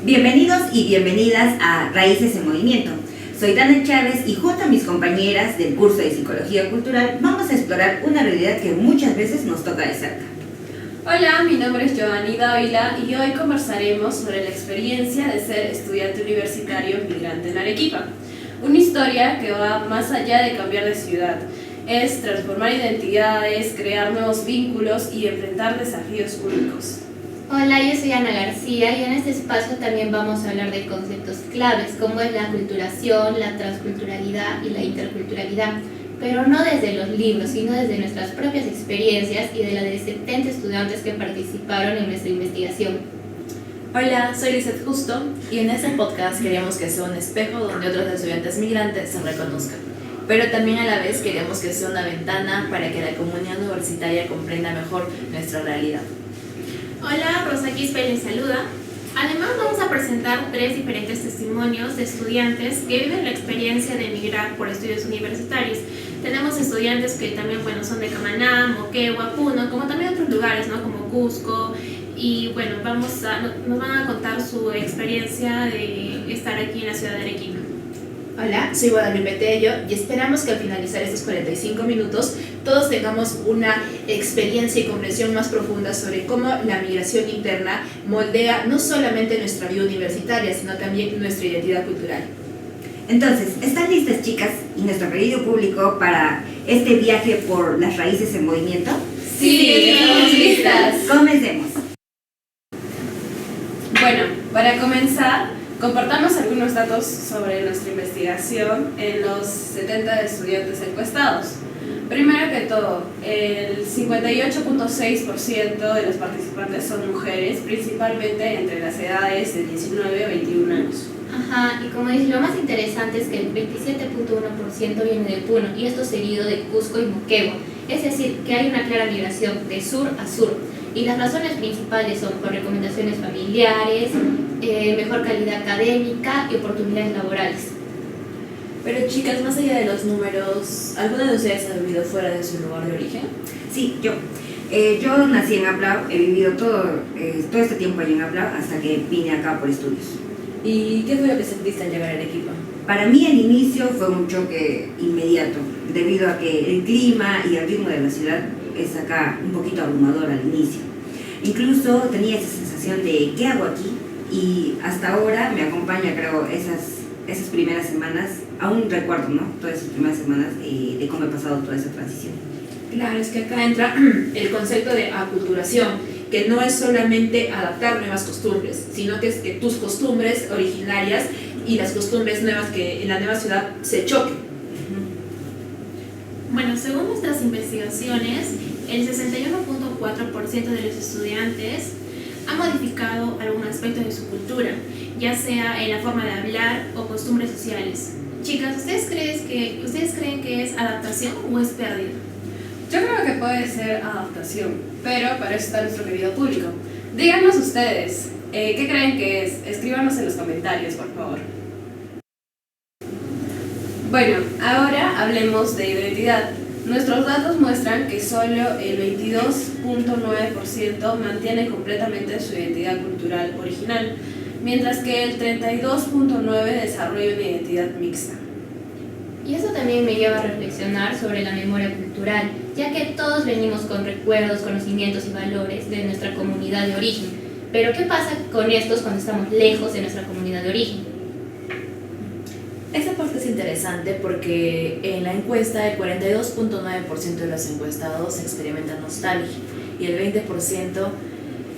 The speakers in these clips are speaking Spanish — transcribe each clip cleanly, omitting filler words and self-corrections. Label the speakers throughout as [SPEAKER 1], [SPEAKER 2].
[SPEAKER 1] Bienvenidos y bienvenidas a Raíces en Movimiento. Soy Dana Chávez y junto a mis compañeras del curso de Psicología Cultural vamos a explorar una realidad que muchas veces nos toca de cerca.
[SPEAKER 2] Hola, mi nombre es Giovanni Dávila y hoy conversaremos sobre la experiencia de ser estudiante universitario migrante en Arequipa. Una historia que va más allá de cambiar de ciudad. Es transformar identidades, crear nuevos vínculos y enfrentar desafíos únicos.
[SPEAKER 3] Hola, yo soy Ana García y en este espacio también vamos a hablar de conceptos claves como es la aculturación, la transculturalidad y la interculturalidad, pero no desde los libros, sino desde nuestras propias experiencias y de la de 70 estudiantes que participaron en nuestra investigación.
[SPEAKER 4] Hola, soy Lizeth Justo y en este podcast queríamos que sea un espejo donde otros estudiantes migrantes se reconozcan, pero también a la vez queremos que sea una ventana para que la comunidad universitaria comprenda mejor nuestra realidad.
[SPEAKER 5] Hola, Rosa Quispe les saluda. Además vamos a presentar 3 diferentes testimonios de estudiantes que viven la experiencia de emigrar por estudios universitarios. Tenemos estudiantes que también son de Camaná, Moquegua, Puno, como también otros lugares, como Cusco. Y nos van a contar su experiencia de estar aquí en la ciudad de Arequipa.
[SPEAKER 6] Hola, soy Guadalupe Tello y esperamos que al finalizar estos 45 minutos todos tengamos una experiencia y comprensión más profunda sobre cómo la migración interna moldea no solamente nuestra vida universitaria, sino también nuestra identidad cultural.
[SPEAKER 1] Entonces, ¿están listas, chicas, y nuestro querido público para este viaje por las raíces en movimiento?
[SPEAKER 2] Sí, estamos listas.
[SPEAKER 1] Comencemos.
[SPEAKER 2] Bueno, para comenzar, compartamos algunos datos sobre nuestra investigación en los 70 estudiantes encuestados. Primero que todo, el 58.6% de los participantes son mujeres, principalmente entre las edades de 19 a 21 años.
[SPEAKER 3] Y como dice, lo más interesante es que el 27.1% viene de Puno y esto seguido de Cusco y Moquegua, es decir, que hay una clara migración de sur a sur. Y las razones principales son por recomendaciones familiares, mejor calidad académica y oportunidades laborales.
[SPEAKER 4] Pero chicas, más allá de los números, ¿alguna de ustedes ha vivido fuera de su lugar de origen?
[SPEAKER 1] Sí, yo. Yo nací en Aplao, he vivido todo este tiempo allí en Aplao hasta que vine acá por estudios.
[SPEAKER 4] ¿Y qué fue lo que sentiste al llegar a Arequipa?
[SPEAKER 1] Para mí el inicio fue un choque inmediato, debido a que el clima y el ritmo de la ciudad es acá un poquito abrumador al inicio. Incluso tenía esa sensación de ¿qué hago aquí? Y hasta ahora me acompaña, creo, esas primeras semanas, aún recuerdo, todas esas primeras semanas de cómo he pasado toda esa transición.
[SPEAKER 6] Claro, es que acá entra el concepto de aculturación, que no es solamente adaptar nuevas costumbres, sino que es que tus costumbres originarias y las costumbres nuevas que en la nueva ciudad se choquen.
[SPEAKER 5] Bueno, según nuestras investigaciones, el 61.4% de los estudiantes ha modificado algún aspecto de su cultura, ya sea en la forma de hablar o costumbres sociales. Chicas, ¿ustedes creen que es adaptación o es pérdida?
[SPEAKER 2] Yo creo que puede ser adaptación, pero para eso está nuestro querido público. Díganos ustedes, ¿qué creen que es? Escríbanos en los comentarios, por favor. Bueno, ahora hablemos de identidad. Nuestros datos muestran que solo el 22.9% mantiene completamente su identidad cultural original, mientras que el 32.9% desarrolla una identidad mixta.
[SPEAKER 3] Y eso también me lleva a reflexionar sobre la memoria cultural, ya que todos venimos con recuerdos, conocimientos y valores de nuestra comunidad de origen. Pero ¿qué pasa con estos cuando estamos lejos de nuestra comunidad de origen?
[SPEAKER 4] Esta parte es interesante porque en la encuesta el 42.9% de los encuestados experimentan nostalgia y el 20%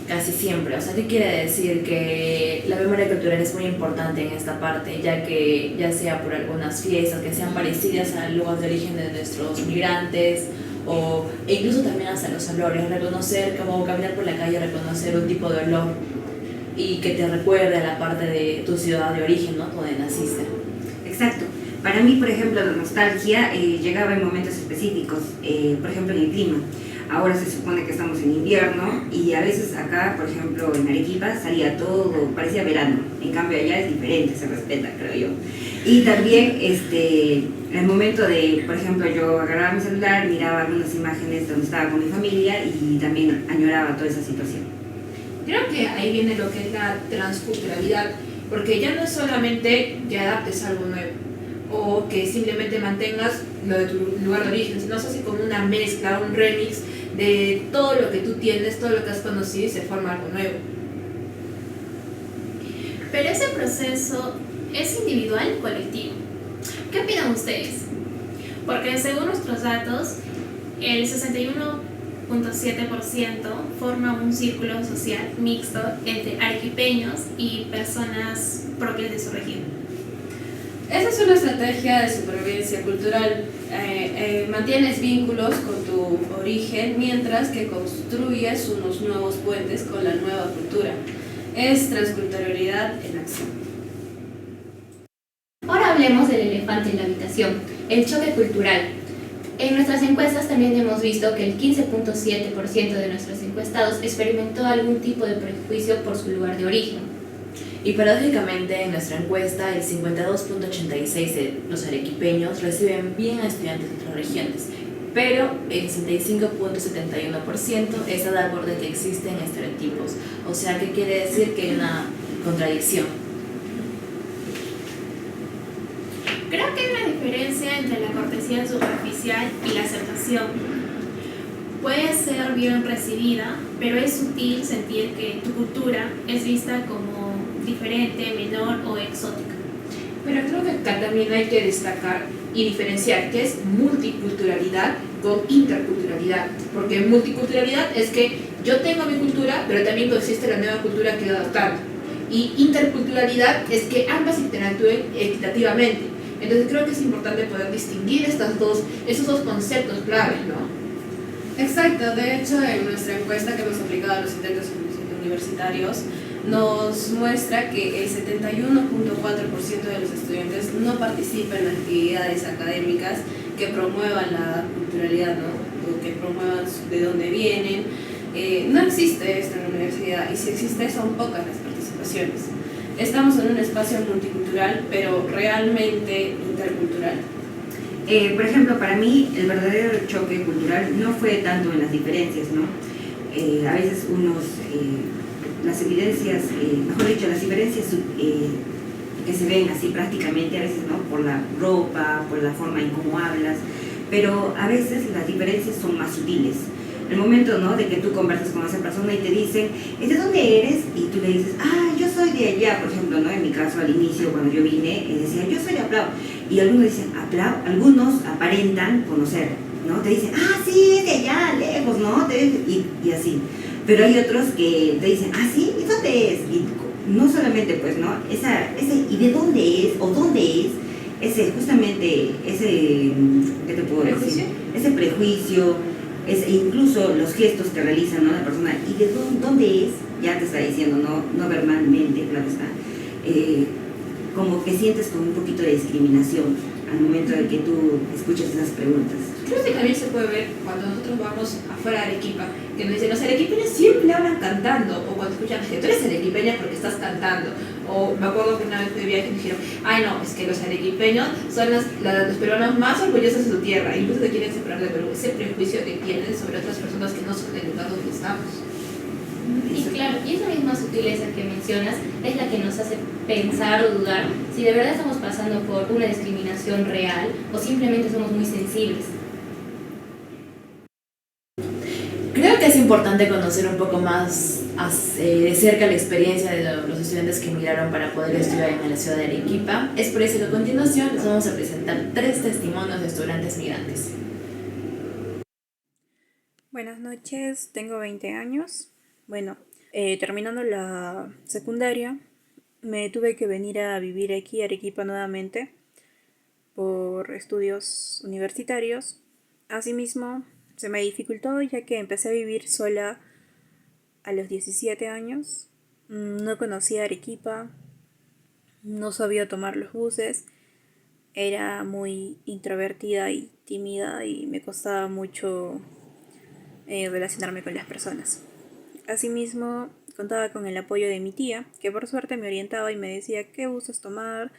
[SPEAKER 4] casi siempre. O sea, ¿qué quiere decir? Que la memoria cultural es muy importante en esta parte, ya sea por algunas fiestas que sean parecidas al lugar de origen de nuestros migrantes e incluso también hasta los olores, reconocer, como caminar por la calle, reconocer un tipo de olor y que te recuerde a la parte de tu ciudad de origen, donde naciste.
[SPEAKER 1] Exacto. Para mí, por ejemplo, la nostalgia llegaba en momentos específicos, por ejemplo, en el clima. Ahora se supone que estamos en invierno y a veces acá, por ejemplo, en Arequipa salía todo, parecía verano. En cambio allá es diferente, se respeta, creo yo. Y también el momento de, por ejemplo, yo agarraba mi celular, miraba algunas imágenes donde estaba con mi familia y también añoraba toda esa situación.
[SPEAKER 6] Creo que ahí viene lo que es la transculturalidad, porque ya no es solamente que adaptes algo nuevo o que simplemente mantengas lo de tu lugar de origen, sino se hace como una mezcla, un remix de todo lo que tú tienes, todo lo que has conocido y se forma algo nuevo.
[SPEAKER 5] Pero ese proceso es individual o colectivo. ¿Qué opinan ustedes? Porque según nuestros datos, el 61.7% forma un círculo social mixto entre arequipeños y personas propias de su región.
[SPEAKER 2] Esa es una estrategia de supervivencia cultural. Mantienes vínculos con tu origen mientras que construyes unos nuevos puentes con la nueva cultura. Es transculturalidad en acción.
[SPEAKER 3] Ahora hablemos del elefante en la habitación, el choque cultural. En nuestras encuestas también hemos visto que el 15.7% de nuestros encuestados experimentó algún tipo de prejuicio por su lugar de origen.
[SPEAKER 4] Y paradójicamente, en nuestra encuesta, el 52.86% de los arequipeños reciben bien a estudiantes de otras regiones, pero el 65.71% está de acuerdo en que existen estereotipos. O sea, ¿qué quiere decir? Que hay una contradicción.
[SPEAKER 5] Creo que hay una diferencia entre la cortesía superficial y la aceptación. Puede ser bien recibida, pero es sutil sentir que tu cultura es vista como diferente, menor o exótica.
[SPEAKER 6] Pero creo que acá también hay que destacar y diferenciar qué es multiculturalidad con interculturalidad, porque multiculturalidad es que yo tengo mi cultura, pero también coexiste la nueva cultura que he adoptado, y interculturalidad es que ambas interactúen equitativamente. Entonces creo que es importante poder distinguir esos dos conceptos claves, ¿no?
[SPEAKER 2] Exacto, de hecho en nuestra encuesta que hemos aplicado a los estudiantes universitarios nos muestra que el 71.4% de los estudiantes no participa en actividades académicas que promuevan la culturalidad, ¿no? O que promuevan de dónde vienen. No existe esto en la universidad y si existe son pocas las participaciones. Estamos en un espacio multicultural pero realmente intercultural.
[SPEAKER 1] Por ejemplo, para mí el verdadero choque cultural no fue tanto en las diferencias, ¿no? A veces las evidencias, mejor dicho, las diferencias que se ven así prácticamente, a veces, ¿no? Por la ropa, por la forma en cómo hablas, pero a veces las diferencias son más sutiles. El momento, ¿no?, de que tú conversas con esa persona y te dicen, ¿de dónde eres? Y tú le dices, yo soy de allá, por ejemplo, ¿no? En mi caso, al inicio, cuando yo vine, decía, yo soy de Aplau. Y algunos dicen, Aplau, algunos aparentan conocer, ¿no? Te dicen, sí, es de allá, lejos, ¿no? Y así. Pero hay otros que te dicen, sí, ¿y dónde es? Y no solamente, pues, ¿no? ¿Y de dónde es? ¿O dónde es? Justamente ese, ¿qué te puedo decir? Ese prejuicio, incluso los gestos que realizan, ¿no?, la persona, ¿y de dónde es? Ya te está diciendo, no verbalmente, claro está. Como que sientes con un poquito de discriminación al momento de que tú escuchas esas preguntas.
[SPEAKER 6] Creo que también se puede ver cuando nosotros vamos afuera de Arequipa, que nos dicen, los arequipeños siempre hablan cantando, o cuando escuchan que tú eres arequipeña porque estás cantando, o me acuerdo que una vez de viaje me dijeron, no, es que los arequipeños son los peruanos más orgullosos de su tierra, incluso te quieren separar de Perú, ese prejuicio que tienen sobre otras personas que no son del lugar donde estamos.
[SPEAKER 3] Y claro, y esa misma sutileza que mencionas es la que nos hace pensar o dudar si de verdad estamos pasando por una discriminación real o simplemente somos muy sensibles.
[SPEAKER 4] Creo que es importante conocer un poco más de cerca la experiencia de los estudiantes que emigraron para poder estudiar en la ciudad de Arequipa. Es por eso que a continuación les vamos a presentar 3 testimonios de estudiantes migrantes.
[SPEAKER 7] Buenas noches, tengo 20 años. Bueno, terminando la secundaria, me tuve que venir a vivir aquí a Arequipa nuevamente por estudios universitarios. Asimismo, se me dificultó ya que empecé a vivir sola a los 17 años. No conocía Arequipa, no sabía tomar los buses, era muy introvertida y tímida y me costaba mucho relacionarme con las personas. Asimismo, contaba con el apoyo de mi tía, que por suerte me orientaba y me decía qué buses tomar,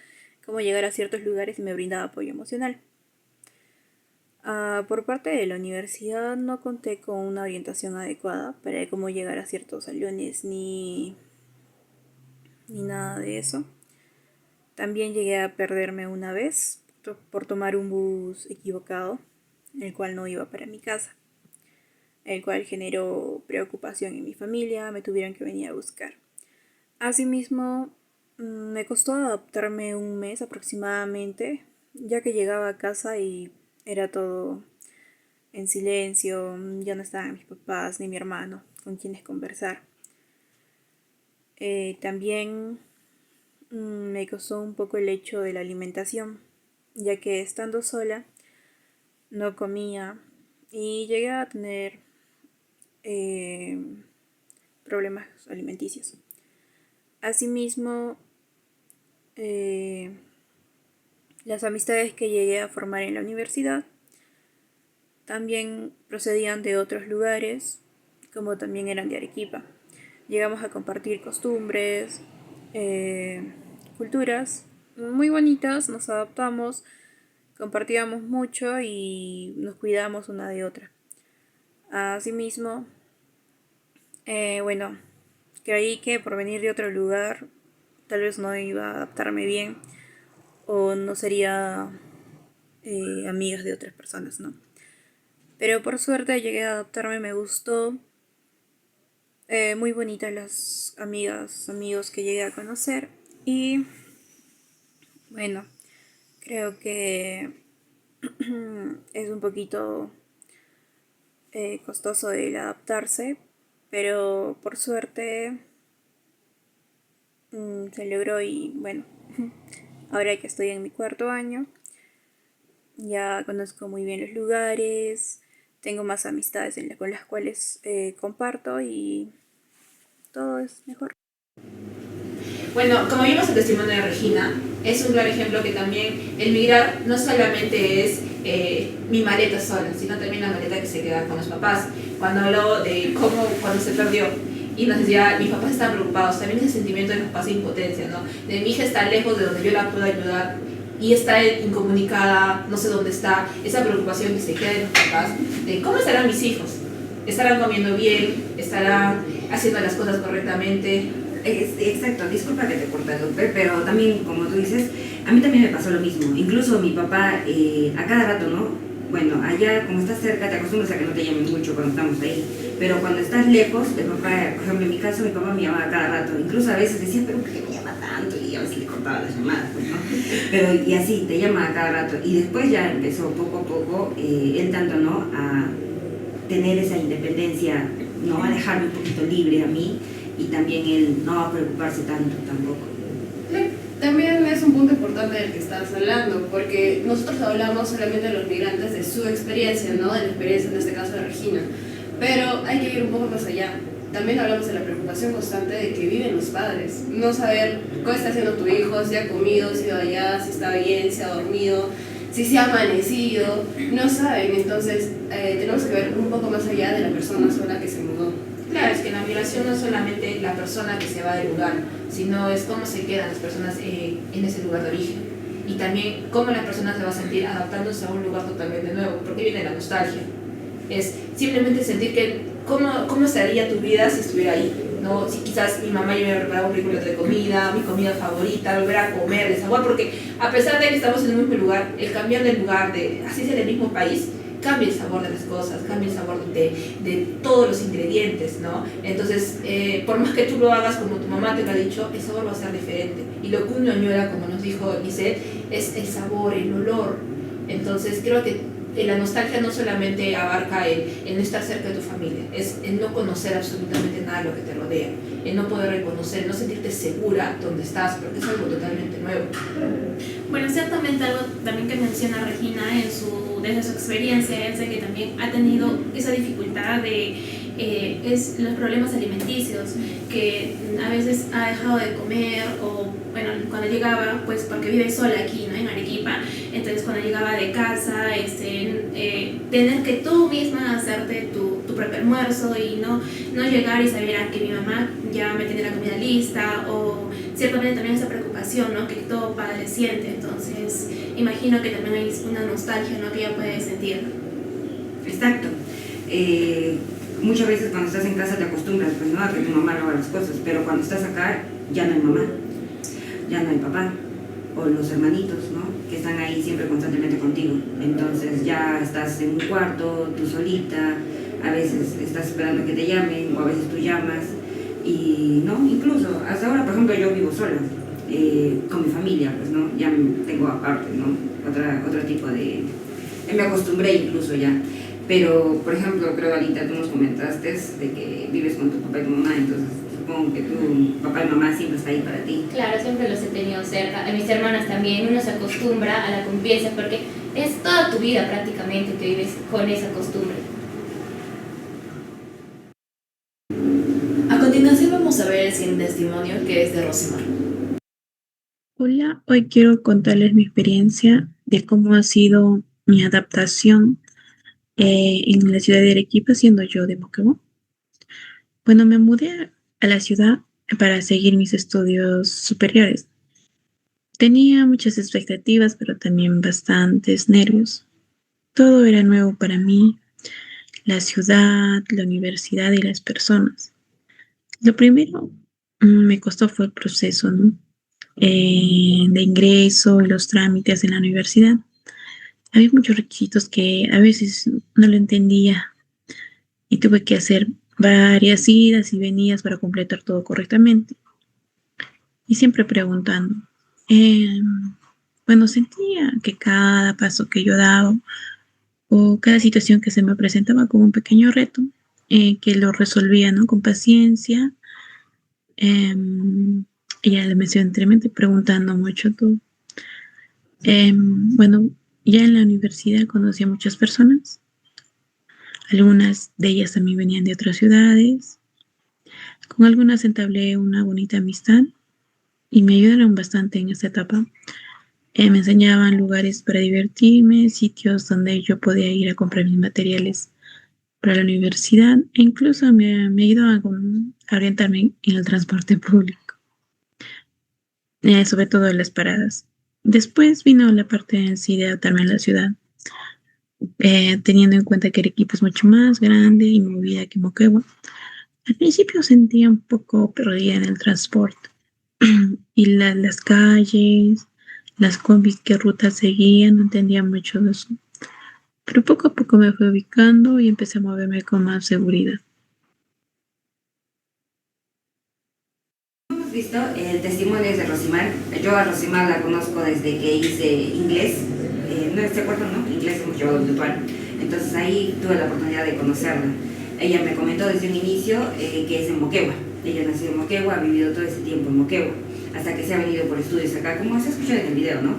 [SPEAKER 7] cómo llegar a ciertos lugares y me brindaba apoyo emocional. Por parte de la universidad no conté con una orientación adecuada para cómo llegar a ciertos salones ni nada de eso. También llegué a perderme una vez por tomar un bus equivocado, el cual no iba para mi casa, el cual generó preocupación en mi familia, me tuvieron que venir a buscar. Asimismo, me costó adaptarme un mes aproximadamente, ya que llegaba a casa y era todo en silencio, ya no estaban mis papás ni mi hermano con quienes conversar. También me costó un poco el hecho de la alimentación, ya que estando sola no comía y llegué a tener problemas alimenticios. Asimismo, las amistades que llegué a formar en la universidad también procedían de otros lugares, como también eran de Arequipa. Llegamos a compartir costumbres, culturas muy bonitas, nos adaptamos, compartíamos mucho y nos cuidamos una de otra. Asimismo, bueno, creí que por venir de otro lugar tal vez no iba a adaptarme bien o no sería amigas de otras personas, ¿no? Pero por suerte llegué a adaptarme, me gustó. Muy bonitas las amigas, amigos que llegué a conocer. Y bueno, creo que es un poquito costoso el adaptarse, pero por suerte se logró y bueno, ahora que estoy en mi 4.º año, ya conozco muy bien los lugares, tengo más amistades con las cuales comparto y todo es mejor.
[SPEAKER 6] Bueno, como vimos el testimonio de Regina, es un claro ejemplo que también el migrar no solamente es mi maleta sola, sino también la maleta que se queda con los papás. Cuando habló de cómo cuando se perdió y nos decía, mis papás están preocupados, también ese sentimiento de los papás de impotencia, ¿no? De mi hija está lejos de donde yo la puedo ayudar y está incomunicada, no sé dónde está, esa preocupación que se queda en los papás, de cómo estarán mis hijos, estarán comiendo bien, estarán haciendo las cosas correctamente.
[SPEAKER 1] Exacto, disculpa que te corte, Lupe, pero también, como tú dices, a mí también me pasó lo mismo. Incluso mi papá, a cada rato, ¿no? Bueno, allá, como estás cerca, te acostumbras a que no te llamen mucho cuando estamos ahí. Pero cuando estás lejos, el papá, por ejemplo, en mi caso, mi papá me llamaba a cada rato. Incluso a veces decía, pero ¿por qué me llama tanto? Y a veces le cortaba las llamadas, pues, ¿no? Pero, y así, te llama a cada rato. Y después ya empezó poco a poco, él tanto, ¿no? A tener esa independencia, ¿no? A dejarme un poquito libre a mí. Y también él no va a preocuparse tanto tampoco.
[SPEAKER 2] También es un punto importante del que estás hablando, porque nosotros hablamos solamente de los migrantes, de su experiencia, ¿no? De la experiencia en este caso de Regina, pero hay que ir un poco más allá. También hablamos de la preocupación constante de que viven los padres, no saber qué está haciendo tu hijo, si ha comido, si ha ido allá, si está bien, si ha dormido, si se ha amanecido, no saben. Entonces tenemos que ver un poco más allá de la persona sola que se mudó.
[SPEAKER 6] Claro, es que la migración no es solamente la persona que se va del lugar, sino es cómo se quedan las personas en ese lugar de origen. Y también cómo la persona se va a sentir adaptándose a un lugar totalmente nuevo, porque viene la nostalgia. Es simplemente sentir que cómo sería tu vida si estuviera ahí, ¿no? Si quizás mi mamá ya me preparaba un rico de comida, mi comida favorita, volver a comer, desaguar, porque a pesar de que estamos en el mismo lugar, el cambiar de lugar, así sea del mismo país, cambia el sabor de las cosas, cambia el sabor de todos los ingredientes, ¿no? Entonces, por más que tú lo hagas como tu mamá te lo ha dicho, el sabor va a ser diferente. Y lo que uno añora, como nos dijo Lisette, es el sabor, el olor. Entonces, creo que la nostalgia no solamente abarca el no estar cerca de tu familia, es el no conocer absolutamente nada de lo que te rodea, el no poder reconocer, el no sentirte segura donde estás, porque es algo totalmente nuevo.
[SPEAKER 5] Bueno, ciertamente algo también que menciona Regina desde su experiencia es de que también ha tenido esa dificultad es los problemas alimenticios, que a veces ha dejado de comer o bueno, cuando llegaba, pues porque vive sola aquí, ¿no? En Arequipa, entonces antes cuando llegaba de casa, tener que tú misma hacerte tu propio almuerzo y no llegar y saber que mi mamá ya me tiene la comida lista, o ciertamente también esa preocupación, ¿no?, que todo padre siente. Entonces imagino que también hay una nostalgia, ¿no?, que ella puede sentir.
[SPEAKER 1] Exacto. Muchas veces cuando estás en casa te acostumbras, pues, ¿no?, a que tu mamá haga las cosas, pero cuando estás acá ya no hay mamá, ya no hay papá, o los hermanitos, ¿no?, que están ahí siempre constantemente contigo. Entonces ya estás en un cuarto, tú solita, a veces estás esperando a que te llamen, o a veces tú llamas, y no, incluso hasta ahora, por ejemplo, yo vivo sola, con mi familia, pues, ¿no?, ya tengo aparte, ¿no?, otro tipo de... me acostumbré incluso ya. Pero, por ejemplo, creo, Alita, tú nos comentaste de que vives con tu papá y tu mamá, entonces supongo que tu papá y mamá siempre están ahí para ti.
[SPEAKER 3] Claro, siempre los he tenido cerca. A mis hermanas también. Uno se acostumbra a la convivencia porque es toda tu vida prácticamente que vives con esa costumbre.
[SPEAKER 4] A continuación vamos a ver el siguiente testimonio, que es de Rosimar.
[SPEAKER 7] Hola, hoy quiero contarles mi experiencia de cómo ha sido mi adaptación en la ciudad de Arequipa, siendo yo de Moquegua. Bueno, me mudé a la ciudad para seguir mis estudios superiores. Tenía muchas expectativas, pero también bastantes nervios. Todo era nuevo para mí, la ciudad, la universidad y las personas. Lo primero me costó fue el proceso, ¿no?, de ingreso y los trámites en la universidad. Había muchos requisitos que a veces no lo entendía y tuve que hacer varias idas y venidas para completar todo correctamente. Y siempre preguntando. Bueno, sentía que cada paso que yo daba o cada situación que se me presentaba como un pequeño reto, que lo resolvía, ¿no?, con paciencia. Ya le mencioné anteriormente, preguntando mucho todo. Bueno, ya en la universidad conocí a muchas personas. Algunas de ellas también venían de otras ciudades. Con algunas entablé una bonita amistad y me ayudaron bastante en esta etapa. Me enseñaban lugares para divertirme, sitios donde yo podía ir a comprar mis materiales para la universidad, e incluso me ayudaban a orientarme en el transporte público, sobre todo en las paradas. Después vino la parte en sí de adaptarme a la ciudad, teniendo en cuenta que Arequipa es mucho más grande y movida que Moquegua. Al principio sentía un poco perdida en el transporte y las calles, las combis, qué rutas seguían, no entendía mucho de eso. Pero poco a poco me fui ubicando y empecé a moverme con más seguridad.
[SPEAKER 1] Hemos visto el testimonio de Rosimar. Yo a Rosimar la conozco desde que hice inglés. No se acuerdan, ¿no? Inglés hemos llevado virtual. Entonces ahí tuve la oportunidad de conocerla. Ella me comentó desde un inicio que es en Moquegua. Ella nació en Moquegua, ha vivido todo ese tiempo en Moquegua, hasta que se ha venido por estudios acá, como se ha escuchado en el video, ¿no?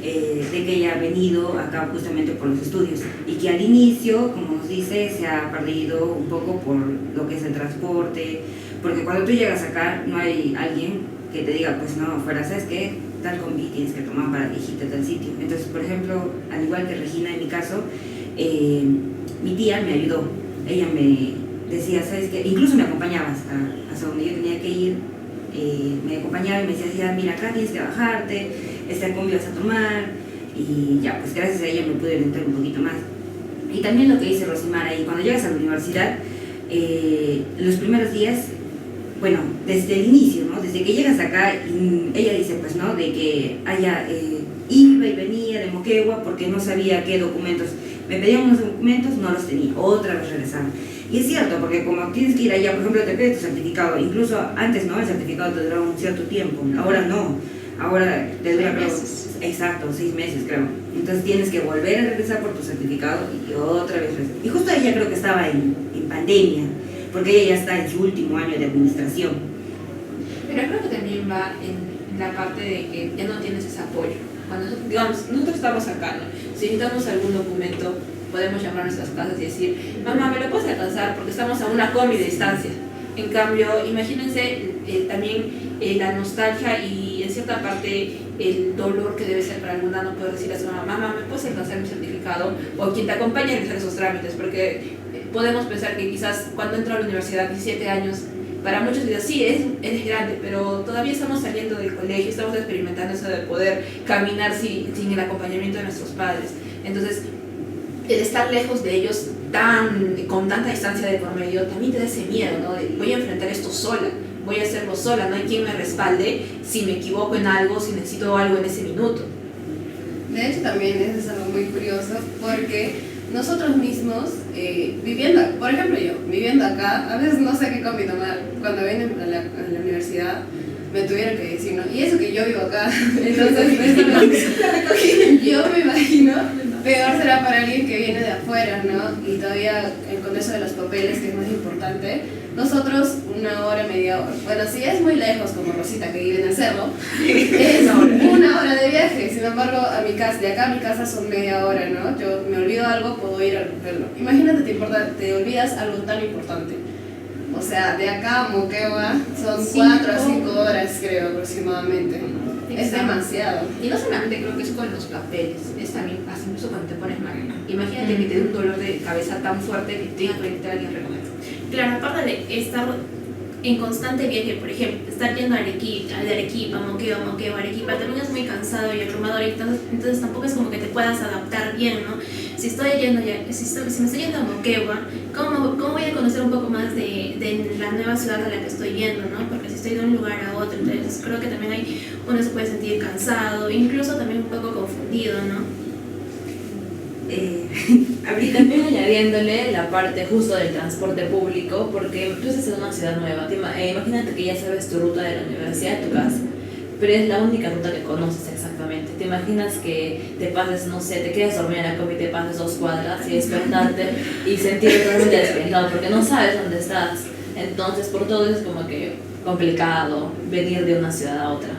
[SPEAKER 1] De que ella ha venido acá justamente por los estudios y que al inicio, como nos dice, se ha perdido un poco por lo que es el transporte, porque cuando tú llegas acá no hay alguien que te diga, pues no, fuera, ¿sabes qué? Tal combi tienes que tomar para dirigirte a tal sitio. Entonces, por ejemplo, al igual que Regina en mi caso, mi tía me ayudó. Ella me decía, ¿sabes qué? Incluso me acompañaba hasta donde yo tenía que ir, me acompañaba y me decía, mira, acá tienes que bajarte, esta combi vas a tomar, y ya, pues gracias a ella me pude orientar un poquito más. Y también lo que dice Rosimar ahí, cuando llegas a la universidad, los primeros días, bueno, desde el inicio, ¿no?, desde que llegas acá, ella dice, pues, ¿no?, de que ella iba y venía de Moquegua porque no sabía qué documentos, me pedían unos documentos, no los tenía, otra vez regresaban. Y es cierto, porque como tienes que ir allá, por ejemplo, te pide tu certificado, incluso antes, ¿no?, el certificado te duraba un cierto tiempo, ahora no, ahora te dura, creo, 6 meses, creo. Entonces tienes que volver a regresar por tu certificado y otra vez regresar. Y justo ella creo que estaba en pandemia, porque ella ya está en su último año de administración.
[SPEAKER 6] Pero creo que también va en la parte de que ya no tienes ese apoyo. Cuando, digamos, nosotros estamos acá, ¿no?, si necesitamos algún documento, podemos llamar a nuestras casas y decir, mamá, ¿me lo puedes alcanzar? Porque estamos a una combi de distancia. En cambio, imagínense también la nostalgia y en cierta cierta parte el dolor que debe ser para alguna no poder decirle a su mamá, mamá, ¿me puedes alcanzar mi certificado? O quien te acompañe a realizar esos trámites, porque podemos pensar que quizás cuando entro a la universidad, 17 años, para muchos días sí, es grande, pero todavía estamos saliendo del colegio, estamos experimentando eso de poder caminar sin el acompañamiento de nuestros padres. Entonces, el estar lejos de ellos con tanta distancia de por medio, también te da ese miedo, ¿no? De, voy a enfrentar esto sola, voy a hacerlo sola, no hay quien me respalde si me equivoco en algo, si necesito algo en ese minuto.
[SPEAKER 2] De hecho, también eso es algo muy curioso porque nosotros mismos, viviendo, por ejemplo yo, viviendo acá, a veces no sé qué con mi mamá, cuando vienen a la universidad, me tuvieron que decir, ¿no? Y eso que yo vivo acá, entonces yo me imagino, peor será para alguien que viene de afuera, ¿no? Y todavía con eso de los papeles, que es más importante, nosotros 1 hora, media hora, bueno, si es muy lejos como Rosita que vive en el cerro, es 1 hora de viaje, sin embargo, de acá a mi casa son media hora, ¿no? Yo me olvido algo, puedo ir a recogerlo. Imagínate, te olvidas algo tan importante. O sea, de acá a Moquegua son 4 a 5 horas, creo, aproximadamente. Es demasiado.
[SPEAKER 6] Y no solamente creo que es con los papeles, es también incluso cuando te pones mal. Imagínate que te dé un dolor de cabeza tan fuerte que tengas que necesitar a alguien recoger.
[SPEAKER 5] Claro, aparte de estar en constante viaje, por ejemplo, estar yendo a Arequipa, Moquegua, Arequipa, también es muy cansado y abrumador, y entonces tampoco es como que te puedas adaptar bien, ¿no? Si me estoy yendo a Moquegua, ¿cómo voy a conocer un poco más de la nueva ciudad a la que estoy yendo, ¿no? Porque si estoy de un lugar a otro, entonces creo que también uno se puede sentir cansado, incluso también un poco confundido, ¿no?
[SPEAKER 4] Y también añadiéndole la parte justo del transporte público, porque tú estás en una ciudad nueva, imagínate que ya sabes tu ruta de la universidad a tu casa, pero es la única ruta que conoces exactamente. Te imaginas que te pases, no sé, te quedas dormida en la combi y te pases 2 cuadras y despertarte y sentirte totalmente desorientado porque no sabes dónde estás. Entonces, por todo eso es como que complicado venir de una ciudad a otra.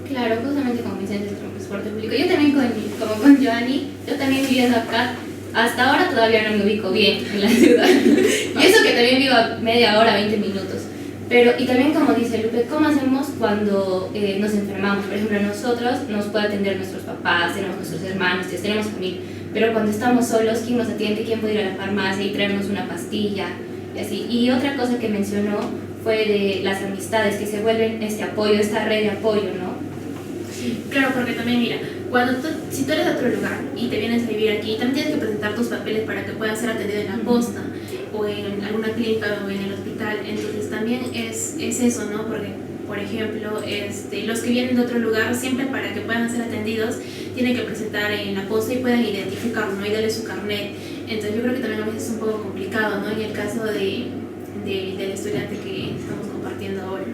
[SPEAKER 3] Claro, justamente como dicen el transporte público. Yo también, como con Joanny, yo también viviendo acá, hasta ahora todavía no me ubico bien en la ciudad. Y eso que también vivo a media hora, 20 minutos. Pero, y también como dice Lupe, ¿cómo hacemos cuando nos enfermamos? Por ejemplo, nosotros nos puede atender nuestros papás, tenemos nuestros hermanos, tenemos familia. Pero cuando estamos solos, ¿quién nos atiende? ¿Quién puede ir a la farmacia y traernos una pastilla? Y así. Y otra cosa que mencionó fue de las amistades, que se vuelven este apoyo, esta red de apoyo, ¿no?
[SPEAKER 5] Claro, porque también mira, si tú eres de otro lugar y te vienes a vivir aquí, también tienes que presentar tus papeles para que puedas ser atendido en la posta o en alguna clínica o en el hospital. Entonces también es eso, ¿no? Porque, por ejemplo, los que vienen de otro lugar, siempre para que puedan ser atendidos, tienen que presentar en la posta y puedan identificarlo, ¿no? Y darle su carnet. Entonces yo creo que también a veces es un poco complicado, ¿no? En el caso del estudiante que estamos compartiendo ahora.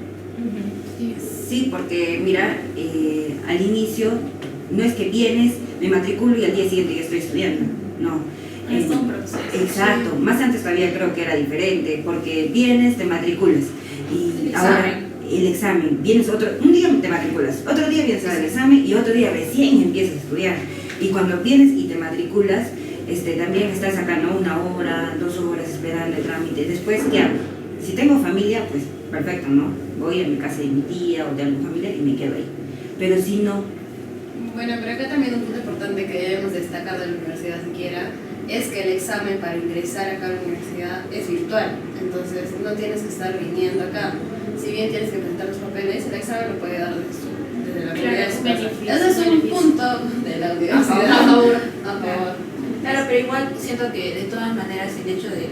[SPEAKER 1] Sí, porque mira, al inicio no es que vienes, me matriculo y al día siguiente ya estoy estudiando, no.
[SPEAKER 5] Es un proceso.
[SPEAKER 1] Exacto, más antes todavía creo que era diferente, porque vienes, te matriculas y ahora el examen, un día te matriculas, otro día vienes al examen y otro día recién empiezas a estudiar. Y cuando vienes y te matriculas, también estás acá, ¿no? 1 hora, 2 horas esperando el trámite. Después, ¿qué hago? Si tengo familia, pues perfecto, ¿no? Voy a mi casa de mi tía o de algún familiar y me quedo ahí. Pero si no...
[SPEAKER 2] Bueno, pero acá también un punto importante que debemos destacar de la universidad siquiera es que el examen para ingresar acá a la universidad es virtual. Entonces no tienes que estar viniendo acá. Si bien tienes que presentar los papeles, el examen lo puede dar desde la universidad. Ese es un punto de la universidad.
[SPEAKER 6] A favor.
[SPEAKER 2] A favor.
[SPEAKER 6] Claro, pero igual siento que de todas maneras el hecho de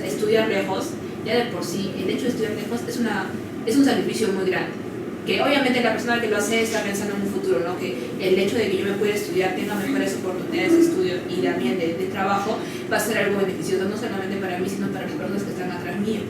[SPEAKER 6] estudiar lejos, ya de por sí, el hecho de estudiar lejos es un sacrificio muy grande. Que obviamente la persona que lo hace está pensando en un futuro, ¿no? Que el hecho de que yo me pueda estudiar, tenga mejores oportunidades de estudio y también de trabajo, va a ser algo beneficioso, no solamente para mí, sino para las personas que están atrás mío.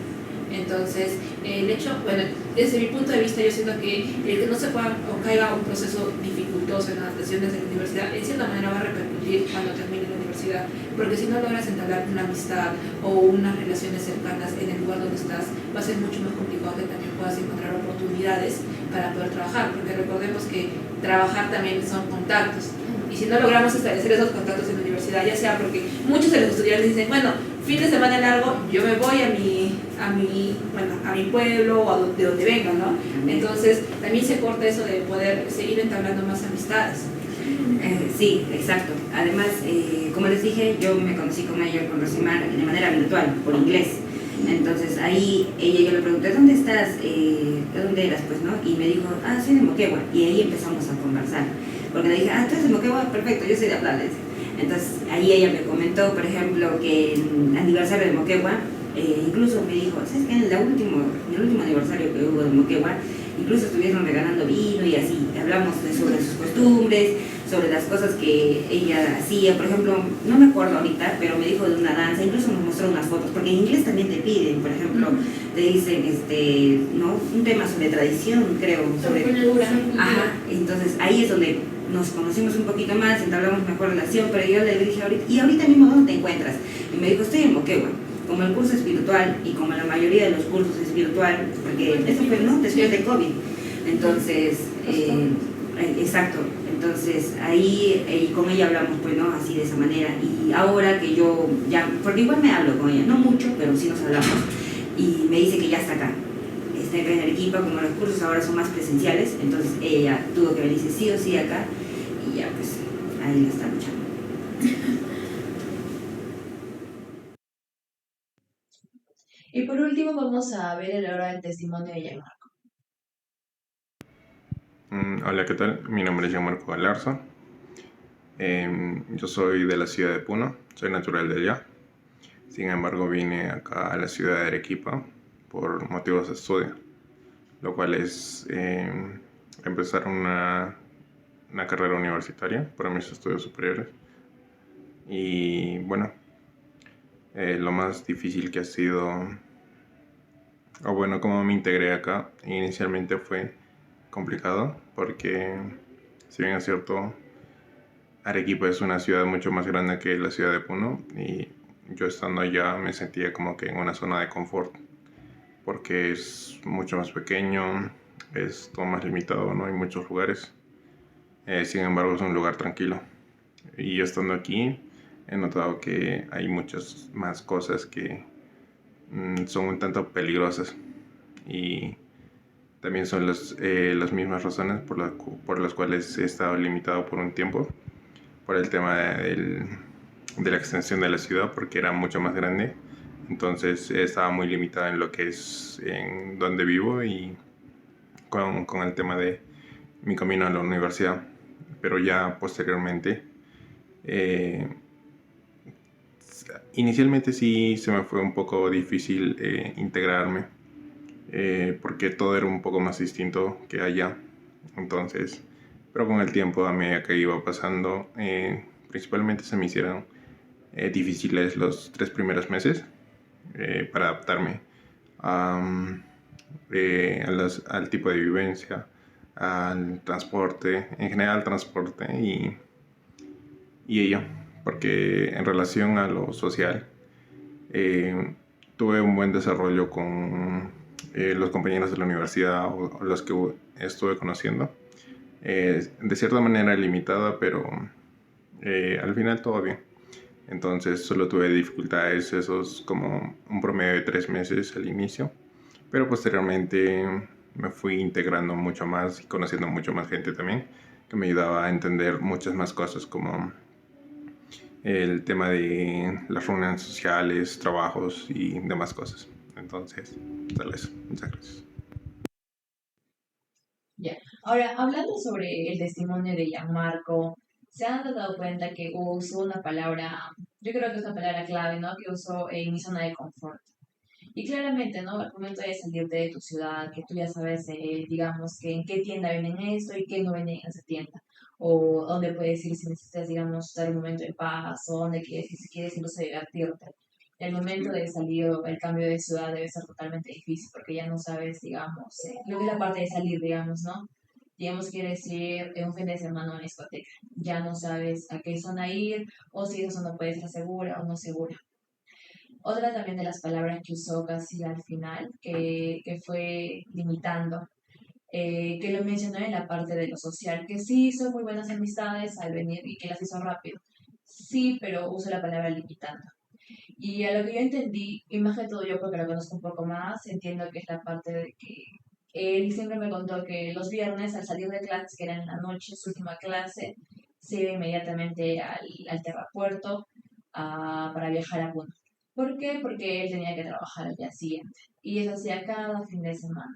[SPEAKER 6] Entonces, el hecho, bueno, desde mi punto de vista, yo siento que el que no se pueda o caiga un proceso dificultoso en la adaptación desde la universidad, en cierta manera va a repercutir cuando termine la universidad, porque si no logras entablar una amistad o unas relaciones cercanas en el lugar donde estás, va a ser mucho más complicado que también puedas encontrar oportunidades para poder trabajar, porque recordemos que trabajar también son contactos. Y si no logramos establecer esos contactos en la universidad, ya sea porque muchos de los estudiantes dicen, bueno, fin de semana largo, yo me voy a mi pueblo o de donde venga, ¿no? Entonces también se corta eso de poder seguir entablando más amistades.
[SPEAKER 1] Sí, exacto. Además, como les dije, yo me conocí con ella, con Rosimar, de manera virtual, por inglés. Entonces ahí yo le pregunté, ¿dónde estás? ¿De dónde eras? Pues, ¿no? Y me dijo, soy de Moquegua. Y ahí empezamos a conversar. Porque le dije, tú eres de Moquegua, perfecto, yo soy de Aplales. Entonces ahí ella me comentó, por ejemplo, que en el aniversario de Moquegua, incluso me dijo, ¿sabes qué? En el último aniversario que hubo de Moquegua, incluso estuvieron regalando vino y así. Hablamos sobre sus costumbres, sobre las cosas que ella hacía. Por ejemplo, no me acuerdo ahorita, pero me dijo de una danza, incluso nos mostró unas fotos, porque en inglés también te piden, por ejemplo, te dicen, ¿no? Un tema sobre tradición, creo. Sobre
[SPEAKER 3] cultura.
[SPEAKER 1] Ajá, entonces ahí es donde nos conocimos un poquito más, entablamos mejor relación, pero yo le dije, ahorita mismo, ¿dónde te encuentras? Y me dijo, estoy en Moquegua. Como el curso es virtual y como la mayoría de los cursos es virtual, porque eso fue, ¿no? Después de COVID. Entonces, exacto. Entonces ahí con ella hablamos, pues, ¿no? Así de esa manera. Y ahora que yo ya, porque igual me hablo con ella, no mucho, pero sí nos hablamos. Y me dice que ya está acá. Está acá en Arequipa, como los cursos ahora son más presenciales, entonces ella tuvo que venirse sí o sí acá. Y ya, pues, ahí la está luchando.
[SPEAKER 4] Y por último vamos a ver el oro del testimonio de Gianmarco.
[SPEAKER 8] Hola, ¿qué tal? Mi nombre es Gianmarco Galarza. Yo soy de la ciudad de Puno, soy natural de allá. Sin embargo, vine acá a la ciudad de Arequipa por motivos de estudio, lo cual es empezar una carrera universitaria para mis estudios superiores. Y bueno, lo más difícil que ha sido, o bueno, cómo me integré acá, inicialmente fue complicado porque, si bien es cierto, Arequipa es una ciudad mucho más grande que la ciudad de Puno, y yo estando allá me sentía como que en una zona de confort porque es mucho más pequeño, es todo más limitado, no hay muchos lugares. Sin embargo, es un lugar tranquilo, y yo estando aquí he notado que hay muchas más cosas que son un tanto peligrosas, y también son las mismas razones por las cuales he estado limitado por un tiempo, por el tema de la extensión de la ciudad, porque era mucho más grande. Entonces estaba muy limitado en lo que es en donde vivo y con el tema de mi camino a la universidad. Pero ya posteriormente, inicialmente sí se me fue un poco difícil integrarme, porque todo era un poco más distinto que allá. Entonces, pero con el tiempo, a medida que iba pasando, principalmente se me hicieron difíciles los 3 primeros meses para adaptarme al tipo de vivencia, al transporte, en general al transporte y ello, porque en relación a lo social, tuve un buen desarrollo con los compañeros de la universidad o los que estuve conociendo, de cierta manera limitada, pero al final todo bien. Entonces solo tuve dificultades esos como un promedio de 3 meses al inicio, pero posteriormente me fui integrando mucho más y conociendo mucho más gente también, que me ayudaba a entender muchas más cosas, como el tema de las reuniones sociales, trabajos y demás cosas. Entonces, tal vez. Muchas gracias.
[SPEAKER 4] Ya. Ahora, hablando sobre el testimonio de Gianmarco, ¿se han dado cuenta que usó una palabra, yo creo que es una palabra clave, ¿no? Que usó en mi zona de confort? Y claramente, ¿no? Al momento de salirte de tu ciudad, que tú ya sabes, digamos, que en qué tienda venden esto y qué no venden en esa tienda, o dónde puedes ir si necesitas, digamos, dar un momento de paz, o dónde quieres ir si quieres incluso divertirte. El momento de salir, el cambio de ciudad debe ser totalmente difícil porque ya no sabes, digamos, lo que es la parte de salir, digamos, ¿no? Digamos, quieres ir un fin de semana a una discoteca. Ya no sabes a qué zona ir o si esa zona puede ser segura o no segura. Otra también de las palabras que usó casi al final, que fue limitando, que lo mencionó en la parte de lo social, que sí hizo muy buenas amistades al venir y que las hizo rápido. Sí, pero uso la palabra limitando. Y a lo que yo entendí, y más que todo yo porque lo conozco un poco más, entiendo que es la parte de que él siempre me contó que los viernes al salir de clases, que era en la noche, su última clase, se iba inmediatamente al terrapuerto para viajar a Puno. ¿Por qué? Porque él tenía que trabajar al día siguiente. Y eso hacía cada fin de semana.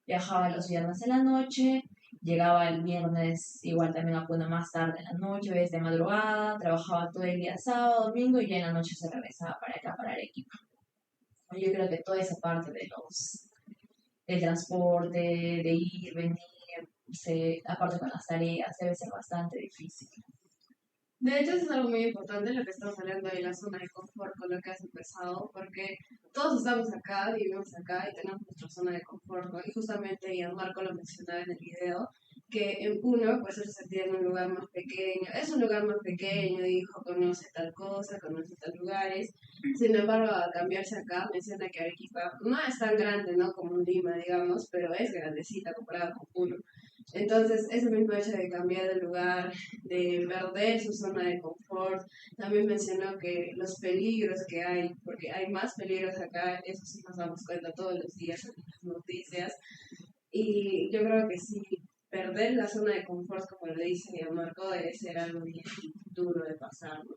[SPEAKER 4] Viajaba los viernes en la noche, llegaba el viernes igual también a Puno más tarde en la noche, desde de madrugada, trabajaba todo el día sábado, domingo y ya en la noche se regresaba para acá, para Arequipa. Yo creo que toda esa parte del transporte, de ir, venir, aparte con las tareas, debe ser bastante difícil.
[SPEAKER 2] De hecho, eso es algo muy importante lo que estamos hablando de la zona de confort con lo que has empezado, porque todos estamos acá, vivimos acá y tenemos nuestra zona de confort, ¿no? Y justamente Marco lo mencionaba en el video, que en Puno pues él se sentía en un lugar más pequeño, es un lugar más pequeño, dijo, conoce tal cosa, conoce tal lugares, sin embargo, al cambiarse acá, menciona que Arequipa no es tan grande, ¿no? Como Lima, digamos, pero es grandecita comparada con Puno. Entonces, ese mismo hecho de cambiar de lugar, de perder su zona de confort, también mencionó que los peligros que hay, porque hay más peligros acá, eso sí nos damos cuenta todos los días en las noticias, y yo creo que sí, perder la zona de confort, como le dice Marco, debe ser algo bien duro de pasar, ¿no?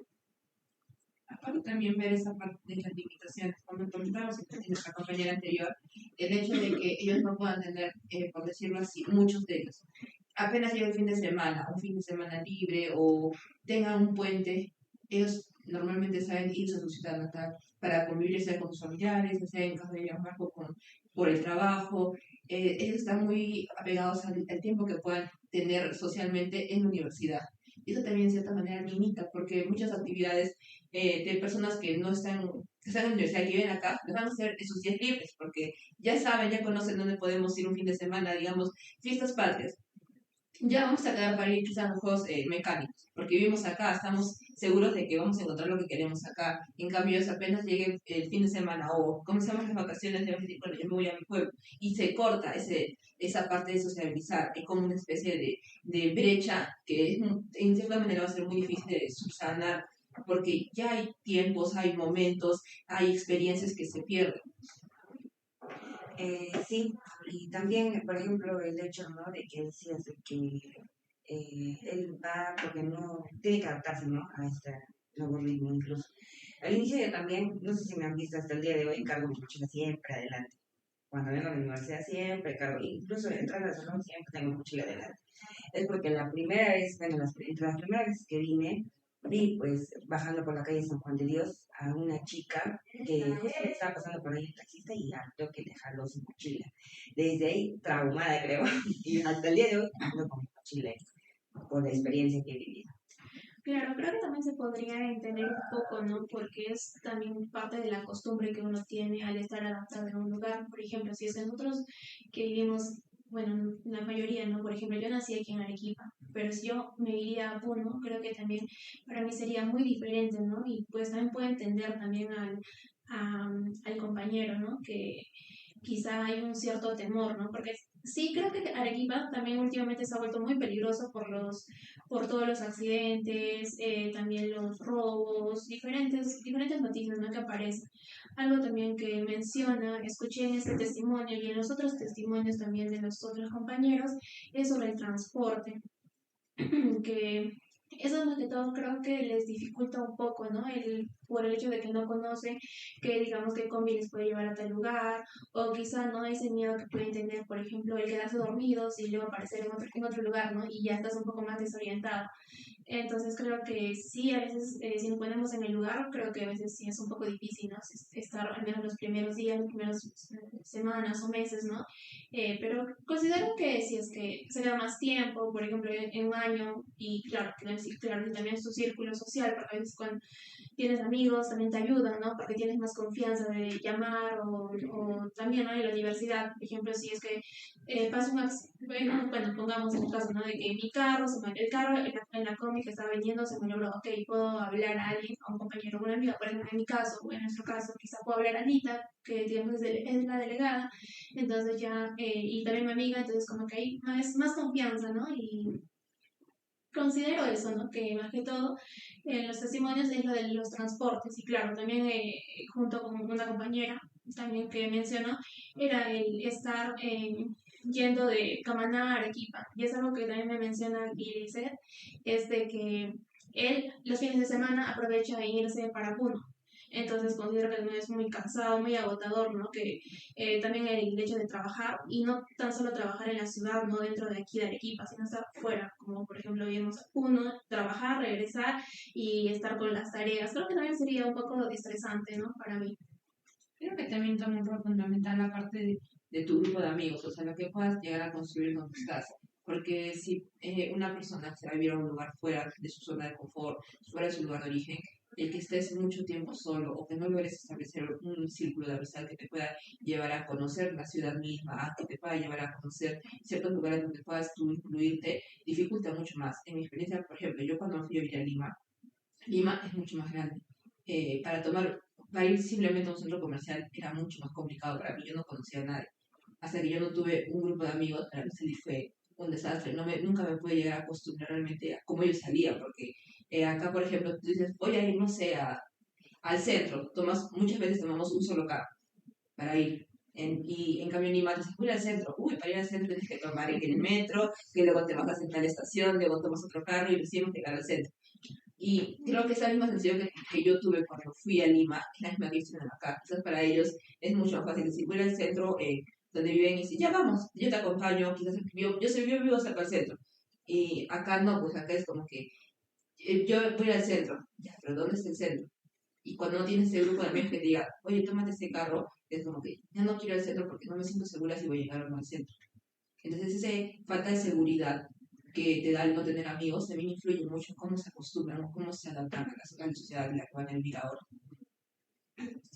[SPEAKER 6] Aparte también ver esa parte de las limitaciones, como comentábamos en nuestra compañera anterior, el hecho de que ellos no puedan tener, por decirlo así, muchos de ellos, apenas llega el fin de semana, un fin de semana libre o tengan un puente, ellos normalmente saben irse a su ciudad natal para convivir sea con sus familiares, ya sea en caso de Marco por el trabajo. Ellos están muy apegados al tiempo que puedan tener socialmente en la universidad. Y eso también de cierta manera limita, porque muchas actividades de personas que no están, que están en la universidad, que viven acá, las van a hacer en sus días libres, porque ya saben, ya conocen dónde podemos ir un fin de semana, digamos, fiestas patrias. Ya vamos a quedar para ir quizás a los juegos mecánicos, porque vivimos acá, estamos seguros de que vamos a encontrar lo que queremos acá. En cambio, es apenas llegue el fin de semana o comenzamos las vacaciones, de decir, bueno, yo me voy a mi pueblo, y se corta esa parte de socializar, es como una especie de brecha que en cierta manera va a ser muy difícil de subsanar, porque ya hay tiempos, hay momentos, hay experiencias que se pierden.
[SPEAKER 1] Sí, y también, por ejemplo, el hecho, ¿no? De que decías de que él va porque no tiene que adaptarse, ¿no? A este nuevo ritmo incluso. Al inicio yo también, no sé si me han visto hasta el día de hoy, cargo mi mochila siempre adelante. Cuando vengo a la universidad siempre cargo, incluso entrar al salón siempre tengo mi mochila adelante. Es porque la primera vez, bueno, entre las primeras veces que vine, vi pues bajando por la calle San Juan de Dios a una chica que justo estaba pasando por ahí el taxista y harto que le jaló su mochila. Desde ahí, traumada creo, y hasta el día de hoy ando con mi mochila por la experiencia que he vivido.
[SPEAKER 5] Claro, creo que también se podría entender un poco, ¿no? Porque es también parte de la costumbre que uno tiene al estar adaptado en un lugar. Por ejemplo, si es que nosotros que vivimos, bueno, la mayoría, ¿no? Por ejemplo, yo nací aquí en Arequipa, pero si yo me iría a Puno, creo que también para mí sería muy diferente, ¿no? Y pues también puedo entender también al compañero, ¿no? Que quizá hay un cierto temor, ¿no? Porque sí creo que Arequipa también últimamente se ha vuelto muy peligroso por todos los accidentes, también los robos, diferentes noticias, ¿no? Que aparecen. Algo también que menciona, escuché en este testimonio y en los otros testimonios también de los otros compañeros, es sobre el transporte, que eso más que todo creo que les dificulta un poco, ¿no? Por el hecho de que no conocen que digamos que combi les puede llevar a tal lugar, o quizá no ese miedo que pueden tener, por ejemplo, el quedarse dormidos y luego aparecer en otro lugar, ¿no? Y ya estás un poco más desorientado. Entonces creo que sí, a veces si nos ponemos en el lugar, creo que a veces sí es un poco difícil, ¿no? Estar al menos los primeros días, las primeras semanas o meses, ¿no? Pero considero que si es que se da más tiempo, por ejemplo, en un año, y claro, claro, y también su círculo social, porque a veces cuando tienes amigos también te ayudan, ¿no? Porque tienes más confianza de llamar o también, ¿no? En la universidad, por ejemplo, si es que pasa bueno, pongamos el caso, ¿no? De que mi carro, el carro en la combi que estaba vendiendo se me logró, ok, puedo hablar a alguien, a un compañero o una amiga, por ejemplo, en mi caso, o en nuestro caso, quizá puedo hablar a Anita, que digamos es la delegada, entonces ya, y también mi amiga, entonces como que hay más confianza, ¿no? Considero eso, ¿no? Que más que todo en los testimonios es lo de los transportes y claro, también junto con una compañera también que mencionó, era el estar yendo de Camaná a Arequipa y es algo que también me menciona Gilles, es de que él los fines de semana aprovecha de irse para Puno. Entonces considero que también es muy cansado, muy agotador, ¿no? Que también el hecho de trabajar y no tan solo trabajar en la ciudad, no dentro de aquí de Arequipa, sino estar fuera, como por ejemplo vimos a Puno, trabajar, regresar y estar con las tareas. Creo que también sería un poco estresante, ¿no? Para mí.
[SPEAKER 9] Creo que también toma un rol fundamental la parte de tu grupo de amigos, o sea, lo que puedas llegar a construir donde estás. Porque si una persona se va a vivir a un lugar fuera de su zona de confort, fuera de su lugar de origen, el que estés mucho tiempo solo o que no logres establecer un círculo de amistad que te pueda llevar a conocer la ciudad misma, a que te pueda llevar a conocer ciertos lugares donde puedas tú incluirte, dificulta mucho más. En mi experiencia, por ejemplo, yo cuando fui a vivir a Lima, Lima es mucho más grande. Para ir simplemente a un centro comercial era mucho más complicado para mí. Yo no conocía a nadie. Hasta que yo no tuve un grupo de amigos, para mí salir fue un desastre. Nunca me pude llegar a acostumbrar realmente a cómo yo salía, porque acá, por ejemplo, tú dices, voy a ir, no sé, al centro. Muchas veces tomamos un solo carro para ir. Y en cambio en Lima te dices, voy al centro. Uy, para ir al centro tienes que tomar el metro, que luego te bajas en tal estación, luego tomas otro carro y recién llegar al centro. Y creo que esa misma sensación que yo tuve cuando fui a Lima, es la misma que ellos tienen acá. Quizás para ellos es mucho más fácil decir, voy al centro donde viven y decir, ya vamos, yo te acompaño, quizás yo vivo cerca del centro. Y acá no, pues acá es como que yo voy al centro, ya, pero ¿dónde está el centro? Y cuando no tienes ese grupo de amigos que te diga, oye, tómate este carro, es como que ya no quiero ir al centro porque no me siento segura si voy a llegar o no al centro. Entonces, esa falta de seguridad que te da el no tener amigos también influye mucho en cómo se acostumbran o cómo se adaptan a la sociedad en la que van a vivir ahora.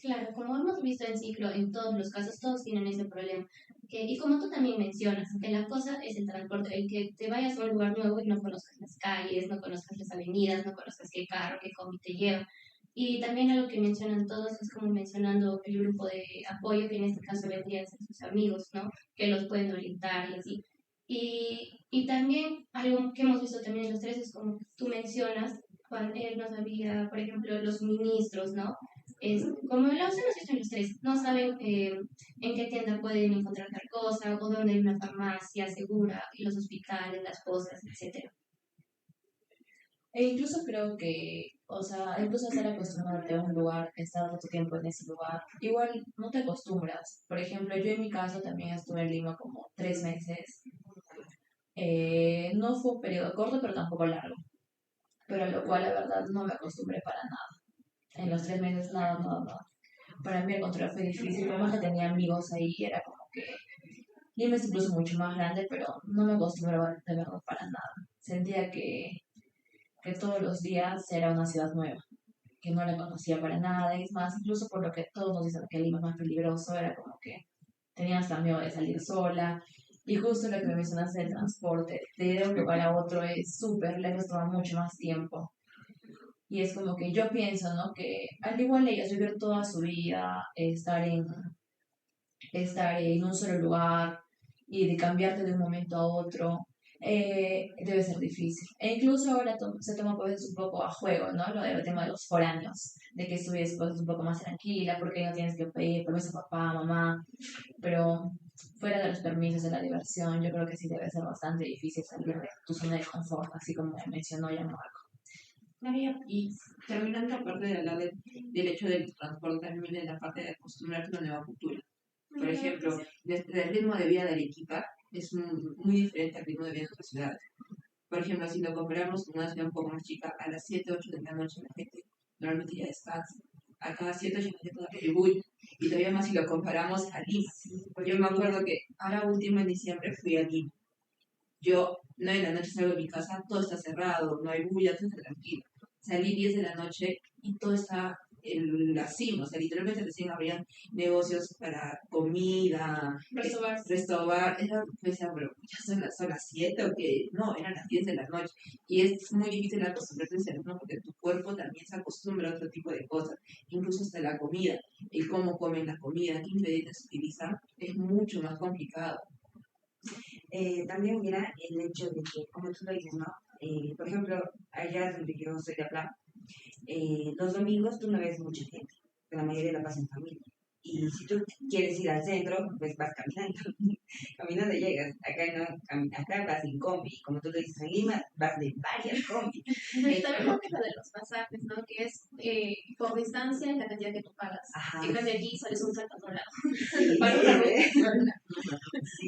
[SPEAKER 3] Claro, como hemos visto en ciclo, en todos los casos, todos tienen ese problema. Y como tú también mencionas, que la cosa es el transporte, el que te vayas a un lugar nuevo y no conozcas las calles, no conozcas las avenidas, no conozcas qué carro, qué combi te lleva. Y también algo que mencionan todos es como mencionando el grupo de apoyo, que en este caso vendrían a ser sus amigos, ¿no? Que los pueden orientar y así. Y también algo que hemos visto también en los tres es como tú mencionas, cuando él nos había, por ejemplo, los ministros, ¿no? Es, como lo hemos visto en los tres, no saben en qué tienda pueden encontrar tal cosa, o dónde hay una farmacia segura, y los hospitales, las cosas, etcétera.
[SPEAKER 4] E incluso creo que, o sea, incluso estar acostumbrarte a un lugar, estar tanto tiempo en ese lugar, igual no te acostumbras. Por ejemplo, yo en mi caso también estuve en Lima como 3 meses. No fue un periodo corto, pero tampoco largo. Pero a lo cual, la verdad, no me acostumbré para nada. En los 3 meses, nada, nada, nada. Para mí, al contrario, fue difícil. Por más que tenía amigos ahí, era como que Lima es incluso mucho más grande, pero no me acostumbraba de verdad para nada. Sentía que todos los días era una ciudad nueva, que no la conocía para nada. Y es más, incluso por lo que todos nos dicen que Lima es más peligroso, era como que tenía hasta miedo de salir sola. Y justo lo que me mencionaste del transporte, de ir de un lugar a otro es súper lejos, toma mucho más tiempo. Y es como que yo pienso, ¿no? Que al igual ellos vivir toda su vida, estar en un solo lugar y de cambiarte de un momento a otro, debe ser difícil. E incluso ahora se toma pues un poco a juego, ¿no? Lo del tema de los foráneos, de que estuvies pues un poco más tranquila porque no tienes que pedir permiso a papá, mamá, pero fuera de los permisos de la diversión, yo creo que sí debe ser bastante difícil salir de tu zona de confort, así como mencionó ya Marco.
[SPEAKER 9] María, y terminando aparte de hablar del hecho del transporte, también viene la parte de acostumbrarte a una nueva cultura. Por ejemplo, el ritmo de vida de Arequipa es muy diferente al ritmo de vida de otras ciudades. Por ejemplo, si lo comparamos con una ciudad un poco más chica, a las 7 8 de la noche la gente normalmente ya descansa. Acá a 7 8 de la gente todavía bulla. Y todavía más si lo comparamos a Lima. Yo me acuerdo que ahora último en diciembre fui a Lima. Yo 9 de la noche salgo de mi casa, todo está cerrado, no hay bulla, todo está tranquilo. Salí 10 de la noche y todo está en la cima, o sea, literalmente recién abrían negocios para comida, restaurar, era, pues, pero ya son las 7 o que no, eran las 10 de la noche. Y es muy difícil acostumbrarse a ese ritmo porque tu cuerpo también se acostumbra a otro tipo de cosas, incluso hasta la comida, el cómo comen la comida, qué ingredientes utilizan, es mucho más complicado.
[SPEAKER 1] También mira el hecho de que, como tú lo dices, ¿no? Por ejemplo, allá donde yo soy de Apla, los domingos tú no ves mucha gente, la mayoría la pasa en familia. Y si tú quieres ir al centro, pues vas caminando. Caminando llegas. Acá no, acá vas en combi. Como tú lo dices en Lima, vas de varias combi.
[SPEAKER 5] Y también lo que lo de los pasajes, ¿no? Que es por distancia y la cantidad que tú pagas.
[SPEAKER 1] Ajá.
[SPEAKER 5] En cambio aquí sales un salto a otro lado.
[SPEAKER 1] Sí,
[SPEAKER 5] Para una vez.
[SPEAKER 1] sí.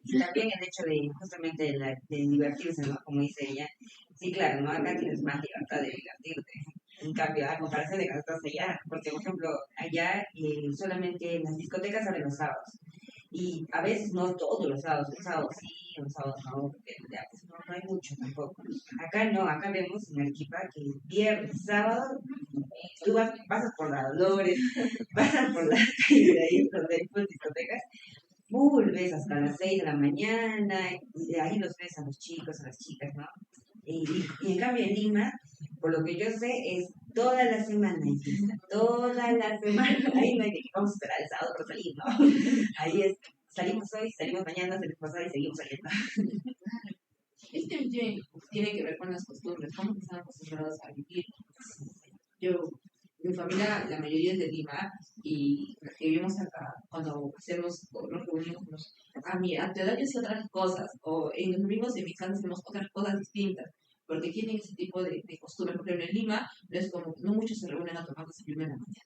[SPEAKER 1] Y también el hecho de justamente de divertirse, ¿no? Como dice ella. Sí, claro, ¿no? Acá tienes más libertad de divertirte. En cambio, a comparación de cuando estás allá, porque por ejemplo, allá solamente las discotecas abren los sábados. Y a veces no todos los sábados, un sábado sí, un sábado no, porque ya pues no hay mucho tampoco. Acá no, acá vemos en Arequipa que viernes, sábado, tú pasas por la Dolores, pasas por la calle de ahí, donde hay pues, discotecas, ves hasta las 6 de la mañana, y de ahí los ves a los chicos, a las chicas, ¿no? Y en cambio en Lima, por lo que yo sé, es toda la semana hay fiesta, toda la semana. Ahí no hay que vamos a esperar el sábado para salir, ¿no? Ahí es, salimos hoy, salimos mañana, salimos pasado y seguimos saliendo.
[SPEAKER 9] Es que tiene que ver con las costumbres, cómo están acostumbrados a vivir. Yo, mi familia, la mayoría es de Lima, y los que vivimos acá, cuando hacemos, o nos reunimos, a tu edad yo hacía otras cosas, o en los domingos en mi casa hacemos otras cosas distintas, porque tienen ese tipo de costumbres. Por ejemplo, en Lima, no es como, no muchos se reúnen a tomar desayuno en la mañana.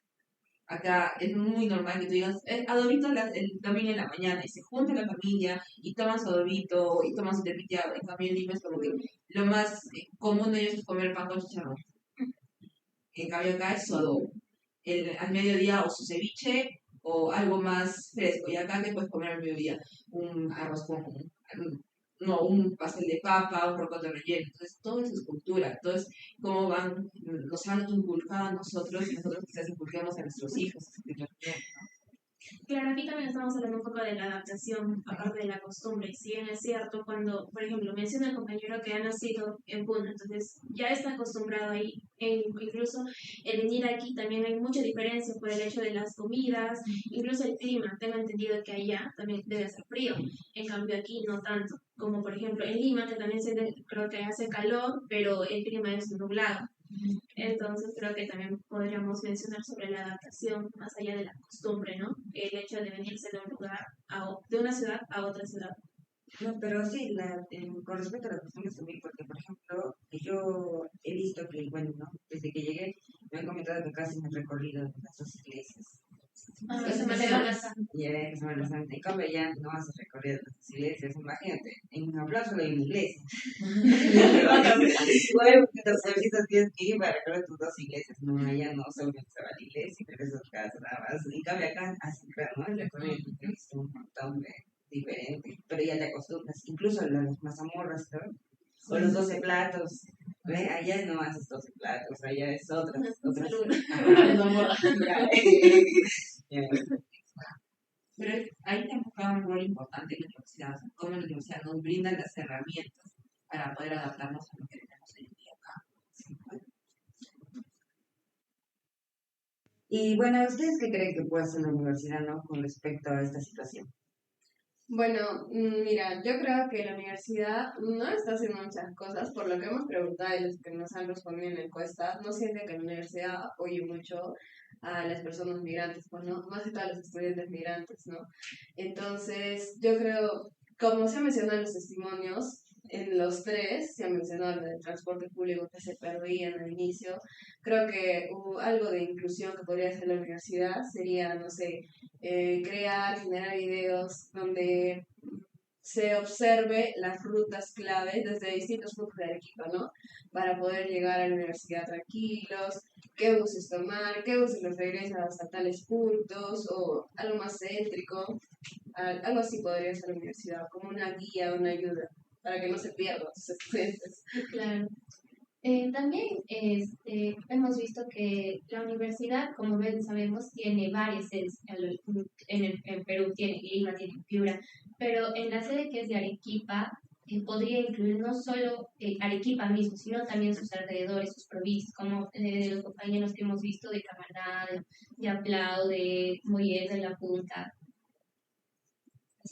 [SPEAKER 9] Acá es muy normal que tú digas, adobito el domingo en la mañana, y se junta la familia, y toman su adobito, y toman su tepiteado. En cambio, en Lima es como que lo más común de ellos es comer pan con chicharrón. En cambio acá es su adobo. Al mediodía o su ceviche o algo más fresco. Y acá te puedes comer al mediodía un arroz con, no, un pastel de papa, un rocoto relleno. Entonces todo eso es cultura. Entonces cómo nos han inculcado a nosotros y nosotros quizás inculquemos a nuestros hijos.
[SPEAKER 5] Claro, aquí también estamos hablando un poco de la adaptación, aparte de la costumbre. Si bien es cierto, cuando, por ejemplo, menciona el compañero que ha nacido en Puno, entonces ya está acostumbrado ahí. Incluso el venir aquí también hay mucha diferencia por el hecho de las comidas, incluso el clima. Tengo entendido que allá también debe ser frío, en cambio aquí no tanto. Como por ejemplo en Lima, que también creo que hace calor, pero el clima es nublado. Entonces creo que también podríamos mencionar sobre la adaptación más allá de la costumbre, ¿no? El hecho de venirse de un lugar, de una ciudad a otra ciudad.
[SPEAKER 1] No, pero sí, con respecto a las costumbres también, porque por ejemplo, yo he visto que, bueno, ¿no? Desde que llegué, me han comentado que casi me he recorrido las dos iglesias.
[SPEAKER 5] Semana Santa.
[SPEAKER 1] Y en Semana Santa. En cambio, ya no haces recorrido las dos iglesias. Imagínate, en un aplauso solo hay una iglesia. Igual, los servicios tienes que ir para recorrer tus dos iglesias. No, allá no, solamente se va a la iglesia y regresas a tu casa, nada más. En cambio, acá, así, claro, ¿no? El recorrido es un montón de diferente, pero ya te acostumbras. Incluso las mazamorras, ¿no? O los 12 platos. ¿Ve? Allá no haces 12 platos, allá es otra.
[SPEAKER 9] Pero ahí te juega un rol importante en la universidad, cómo la universidad nos brinda las herramientas para poder adaptarnos a lo que tenemos hoy en día acá.
[SPEAKER 1] Y bueno, ¿ustedes qué creen que puede hacer la universidad, no? Con respecto a esta situación.
[SPEAKER 2] Bueno, mira, yo creo que la universidad no está haciendo muchas cosas, por lo que hemos preguntado y los que nos han respondido en la encuesta, no sienten que la universidad apoye mucho a las personas migrantes, pues, ¿no? Más que todo a los estudiantes migrantes, ¿no? Entonces, yo creo, como se ha mencionado en los testimonios, en los tres se ha mencionado lo del transporte público que se perdía en el inicio. Creo que algo de inclusión que podría hacer la universidad sería, no sé, generar videos donde se observe las rutas claves desde distintos puntos de Arequipa, ¿no? Para poder llegar a la universidad tranquilos, qué buses tomar, qué buses los regresan hasta tales puntos, o algo más céntrico, algo así podría ser la universidad, como una guía, una ayuda, para que no se pierdan sus estudiantes.
[SPEAKER 3] Claro. También hemos visto que la universidad, como bien sabemos, tiene varias sedes. En Perú tiene Lima, tiene Piura, pero en la sede que es de Arequipa podría incluir no solo Arequipa mismo, sino también sus alrededores, sus provincias, como los compañeros que hemos visto de Camaná, de Aplao, de Moyes, de La Punta.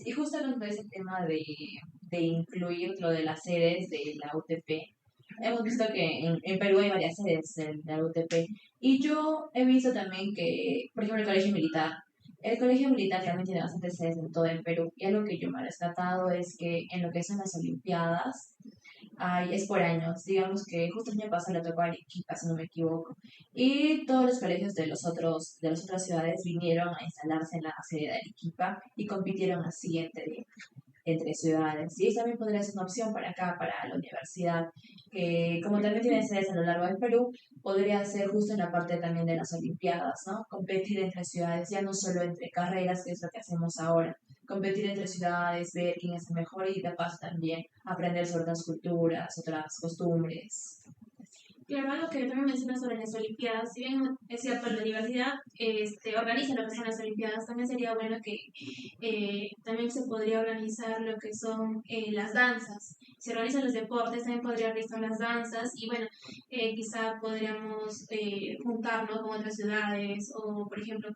[SPEAKER 4] Y justo hablando de ese tema de incluir lo de las sedes de la UTP, hemos visto que en Perú hay varias sedes de la UTP. Y yo he visto también que, por ejemplo, el colegio militar también tiene bastantes sedes en todo el Perú. Y algo que yo me he rescatado es que en lo que son las Olimpiadas, es por años. Digamos que justo el año pasado le tocó a Arequipa, si no me equivoco. Y todos los colegios de las otras ciudades vinieron a instalarse en la sede de Arequipa y compitieron así entre ciudades. Y eso también podría ser una opción para acá, para la universidad, que como también tiene sedes a lo largo del Perú, podría ser justo en la parte también de las Olimpiadas, ¿no? Competir entre ciudades, ya no solo entre carreras, que es lo que hacemos ahora, competir entre ciudades, ver quién es el mejor y de paso también aprender sobre otras culturas, otras costumbres.
[SPEAKER 5] Claro, algo que también mencionas sobre las Olimpiadas, si bien es cierto, la universidad organiza lo que son las Olimpiadas, también sería bueno que también se podría organizar lo que son las danzas. Se organizan los deportes, también podría organizar las danzas y bueno, quizá podríamos juntarnos con otras ciudades o, por ejemplo,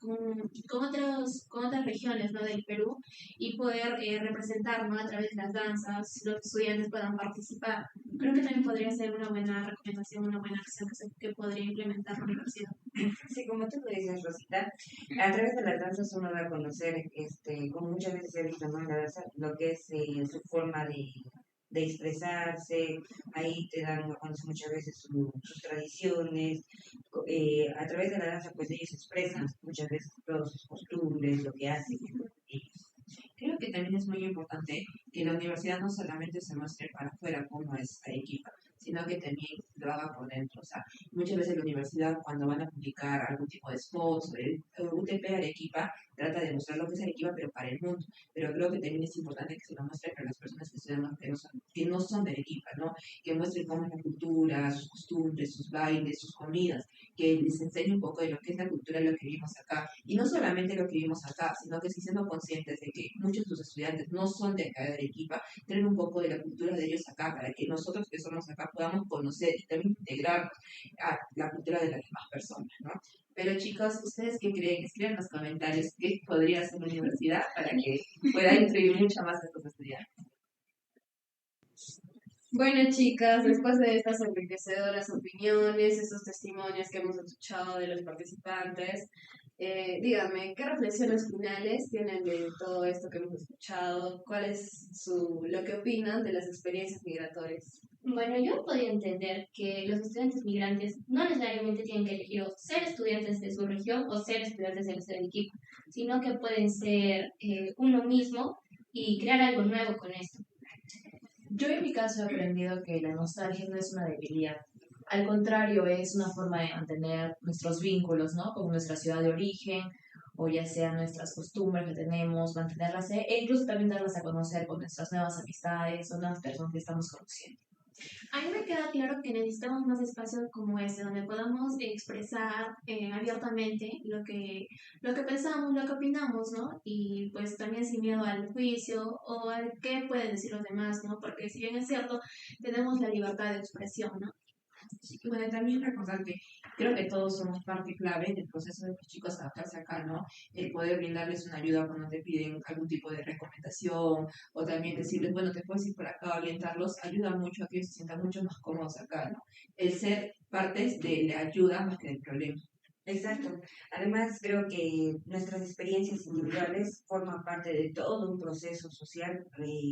[SPEAKER 5] con otras regiones, ¿no?, del Perú y poder representar, ¿no?, a través de las danzas, los estudiantes puedan participar. Creo que también podría ser una buena recomendación, una buena acción que podría implementar la universidad.
[SPEAKER 1] Sí, como tú lo dices, Rosita, a través de las danzas uno da a conocer, como muchas veces he visto, ¿no?, en la danza, lo que es su forma de expresarse, ahí te dan a conocer muchas veces sus tradiciones, a través de la danza pues ellos expresan muchas veces todas sus costumbres, lo que hacen.
[SPEAKER 9] Creo que también es muy importante que la universidad no solamente se muestre para afuera cómo es Arequipa, sino que también lo haga por dentro. O sea, muchas veces la universidad cuando van a publicar algún tipo de spot sobre el UTP Arequipa, trata de mostrar lo que es Arequipa, pero para el mundo. Pero creo que también es importante que se lo muestre para las personas que estudian, que no son de Arequipa, ¿no? Que muestren cómo es la cultura, sus costumbres, sus bailes, sus comidas, que les enseñe un poco de lo que es la cultura de lo que vivimos acá. Y no solamente lo que vivimos acá, sino que si siendo conscientes de que muchos de sus estudiantes no son de acá de Arequipa, tener un poco de la cultura de ellos acá, para que nosotros que somos acá podamos conocer y también integrarnos a la cultura de las demás personas, ¿no? Pero chicos, ¿ustedes qué creen? Escriban en los comentarios qué podría hacer la universidad para que pueda incluir mucho más a estos estudiantes.
[SPEAKER 2] Bueno, chicas, después de estas enriquecedoras opiniones, estos testimonios que hemos escuchado de los participantes, díganme, ¿qué reflexiones finales tienen de todo esto que hemos escuchado? ¿Cuál es lo que opinan de las experiencias migratorias?
[SPEAKER 3] Bueno, yo podría entender que los estudiantes migrantes no necesariamente tienen que elegir o ser estudiantes de su región o ser estudiantes de nuestro equipo, sino que pueden ser uno mismo y crear algo nuevo con esto.
[SPEAKER 4] Yo en mi caso he aprendido que la nostalgia no es una debilidad. Al contrario, es una forma de mantener nuestros vínculos, ¿no?, con nuestra ciudad de origen, o ya sea nuestras costumbres que tenemos, mantenerlas e incluso también darlas a conocer con nuestras nuevas amistades o nuevas personas que estamos conociendo.
[SPEAKER 5] A mí me queda claro que necesitamos más espacios como este, donde podamos expresar abiertamente lo que pensamos, lo que opinamos, ¿no? Y pues también sin miedo al juicio o al qué pueden decir los demás, ¿no? Porque si bien es cierto, tenemos la libertad de expresión, ¿no?
[SPEAKER 9] Sí, y bueno, también recordar que creo que todos somos parte clave del proceso de los chicos adaptarse acá, ¿no? El poder brindarles una ayuda cuando te piden algún tipo de recomendación o también decirles, bueno, te puedes ir por acá, orientarlos, ayuda mucho a que ellos se sientan mucho más cómodos acá, ¿no? El ser partes de la ayuda más que del problema.
[SPEAKER 1] Exacto. Además, creo que nuestras experiencias individuales forman parte de todo un proceso social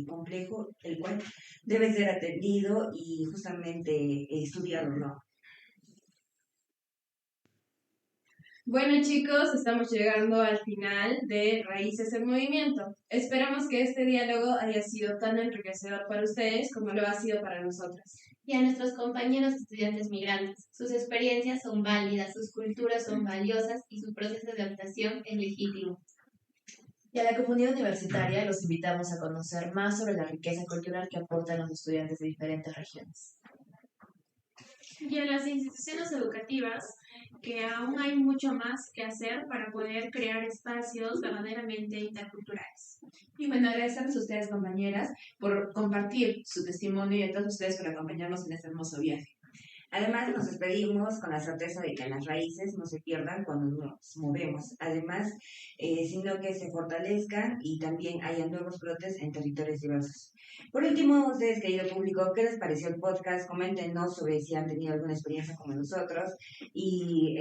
[SPEAKER 1] complejo, el cual debe ser atendido y justamente estudiado, ¿no?
[SPEAKER 2] Bueno, chicos, estamos llegando al final de Raíces en Movimiento. Esperamos que este diálogo haya sido tan enriquecedor para ustedes como lo ha sido para nosotras.
[SPEAKER 3] Y a nuestros compañeros estudiantes migrantes, sus experiencias son válidas, sus culturas son valiosas y su proceso de adaptación es legítimo.
[SPEAKER 4] Y a la comunidad universitaria los invitamos a conocer más sobre la riqueza cultural que aportan los estudiantes de diferentes regiones.
[SPEAKER 5] Y a las instituciones educativas, que aún hay mucho más que hacer para poder crear espacios verdaderamente interculturales.
[SPEAKER 6] Y bueno, agradecerles a ustedes, compañeras, por compartir su testimonio y a todos ustedes por acompañarnos en este hermoso viaje.
[SPEAKER 1] Además, nos despedimos con la certeza de que las raíces no se pierdan cuando nos movemos. Además, sino que se fortalezcan y también haya nuevos brotes en territorios diversos. Por último, ustedes, querido público, ¿qué les pareció el podcast? Coméntenos sobre si han tenido alguna experiencia como nosotros y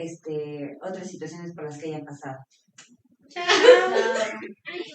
[SPEAKER 1] otras situaciones por las que hayan pasado.
[SPEAKER 3] Chao.